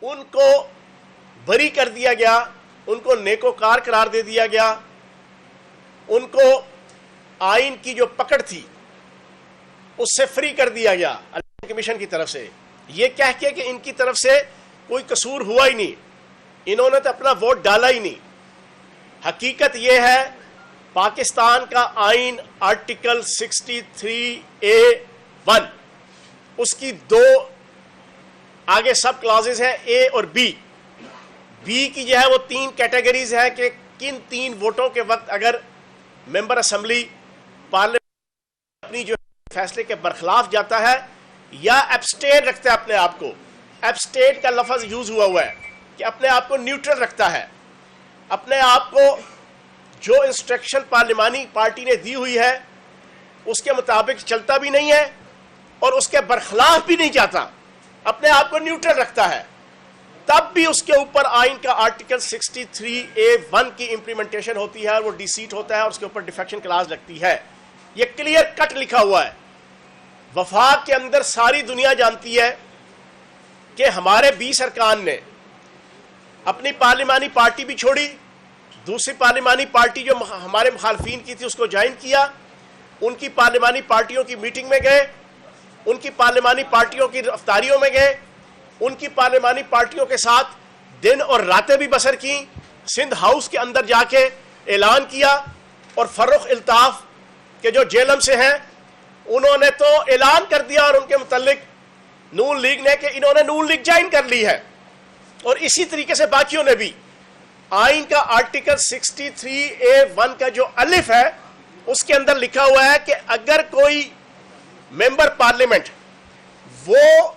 उनको बरी कर दिया गया, उनको नेकोकार करार दे दिया गया, उनको आइन की जो पकड़ थी उससे फ्री कर दिया गया इलेक्शन कमीशन की तरफ से, ये कह के कि इनकी तरफ से कोई कसूर हुआ ही नहीं, इन्होंने तो अपना वोट डाला ही नहीं। हकीकत यह है पाकिस्तान का आइन आर्टिकल 63A(1) उसकी दो आगे सब क्लॉजेज है, ए और बी। बी की जो है वो 3 कैटेगरीज है कि किन 3 वोटों के वक्त अगर मेंबर असेंबली पार्लियामेंट अपनी जो फैसले के बरखिलाफ जाता है या एब्सटेन रखता है अपने आप को। एब्सटेन का लफ्ज यूज हुआ है कि अपने आप को न्यूट्रल रखता है, अपने आप को जो इंस्ट्रक्शन पार्लिमानी पार्टी ने दी हुई है उसके मुताबिक चलता भी नहीं है और उसके बरखिलाफ भी नहीं जाता, अपने आप को न्यूट्रल रखता है, तब भी उसके ऊपर आइन का आर्टिकल 63A(1) की इंप्लीमेंटेशन होती है और वो डिसीट होता है और उसके ऊपर डिफेक्शन क्लास लगती है। ये क्लियर कट लिखा हुआ है। वफाक के अंदर सारी दुनिया जानती है कि हमारे 20 अरकान ने अपनी पार्लिमानी पार्टी भी छोड़ी, दूसरी पार्लिमानी पार्टी जो हमारे मुखालफीन की थी उसको ज्वाइन किया, उनकी पार्लिमानी पार्टियों की मीटिंग में गए, उनकी पार्लिमानी पार्टियों की रफ्तारियों में गए, उनकी पार्लिमानी पार्टियों के साथ दिन और रातें भी बसर की, सिंध हाउस के अंदर जाके ऐलान किया और फर्रुख इल्ताफ के जो जेलम से हैं उन्होंने तो ऐलान कर दिया और उनके मुतल्लिक नून लीग ने कि इन्होंने नून लीग ज्वाइन कर ली है। और इसी तरीके से बाकियों ने भी आइन का आर्टिकल 63A(1) का जो अलिफ है उसके अंदर लिखा हुआ है कि अगर कोई मेंबर पार्लियामेंट वो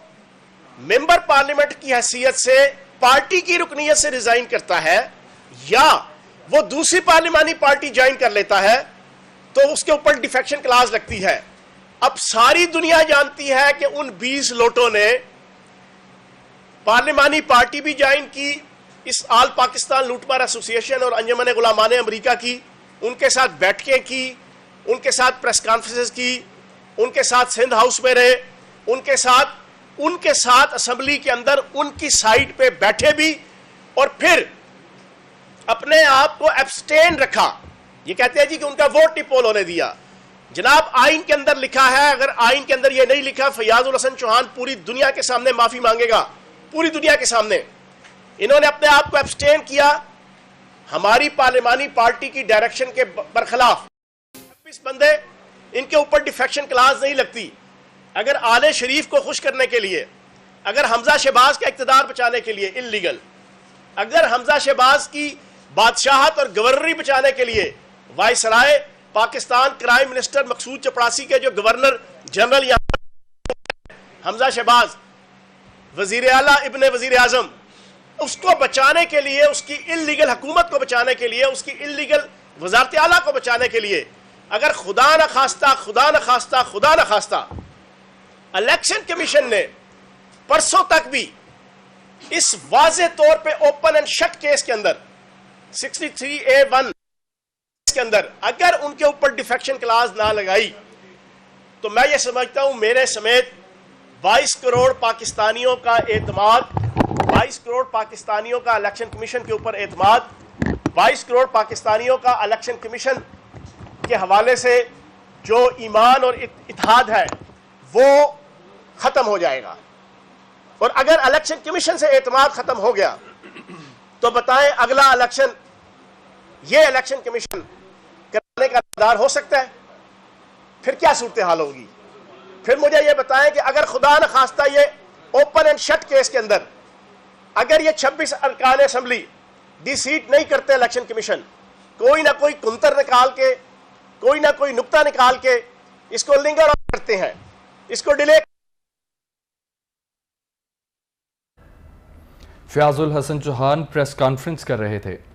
मेंबर पार्लियामेंट की हैसियत से पार्टी की रुकनीयत से रिजाइन करता है या वो दूसरी पार्लिमानी पार्टी ज्वाइन कर लेता है तो उसके ऊपर डिफेक्शन क्लास लगती है। अब सारी दुनिया जानती है कि उन 20 लोटों ने पार्लिमानी पार्टी भी ज्वाइन की, इस आल पाकिस्तान लूटमार एसोसिएशन और अंजुमन गुलामान अमरीका की, उनके साथ बैठकें की, उनके साथ प्रेस कॉन्फ्रेंसेस की, उनके साथ सिंध हाउस में रहे, उनके साथ असेंबली के अंदर उनकी साइड पे बैठे भी और फिर अपने आप को एब्सटेन रखा। ये कहते हैं जी कि उनका वोट नहीं पोल होने दिया। जनाब आइन के अंदर लिखा है, अगर आइन के अंदर ये नहीं लिखा फयाजुल हसन चौहान पूरी दुनिया के सामने माफी मांगेगा, पूरी दुनिया के सामने। इन्होंने अपने आप को एब्सटेन किया हमारी पार्लिमानी पार्टी की डायरेक्शन के बरखिलाफ। 26 बंदे, इनके ऊपर डिफेक्शन क्लास नहीं लगती। अगर आले शरीफ को खुश करने के लिए, अगर हमजा शहबाज का इक्तदार बचाने के लिए इल्लीगल, अगर हमजा शहबाज की बादशाहत और गवर्नरी बचाने के लिए वायसराय पाकिस्तान क्राइम मिनिस्टर मकसूद चपड़ासी के जो गवर्नर जनरल यहाँ हमजा शहबाज, वजीर आला इब्ने वजीर आजम, उसको बचाने के लिए, उसकी इल्लीगल हुकूमत को बचाने के लिए, उसकी इल्लीगल वजारत आला को बचाने के लिए अगर खुदा न खास्ता इलेक्शन कमीशन ने परसों तक भी इस वाज़े तौर पे ओपन एंड शट केस के अंदर 63A(1) के अंदर अगर उनके ऊपर डिफेक्शन क्लास ना लगाई तो मैं ये समझता हूं मेरे समेत 22 करोड़ पाकिस्तानियों का एतमाद, 22 करोड़ पाकिस्तानियों का इलेक्शन कमीशन के ऊपर एतमाद, 22 करोड़ पाकिस्तानियों का इलेक्शन कमीशन के हवाले से जो ईमान और इत्तेहाद है वो खत्म हो जाएगा। और अगर इलेक्शन कमीशन से एतमाद खत्म हो गया तो बताएं अगला इलेक्शन ये इलेक्शन कमीशन कराने का दार हो सकता है? फिर क्या सूरत हाल होगी? फिर मुझे ये बताएं कि अगर खुदा न खास्ता ये ओपन एंड शट केस के अंदर अगर ये 26 अरकान असेंबली डिसीट नहीं करते इलेक्शन कमीशन, कोई ना कोई कुंतर निकाल के, कोई ना कोई नुक्ता निकाल के इसको लिंगर करते हैं, इसको delay. Fayazul Hasan Chauhan press conference कर रहे थे।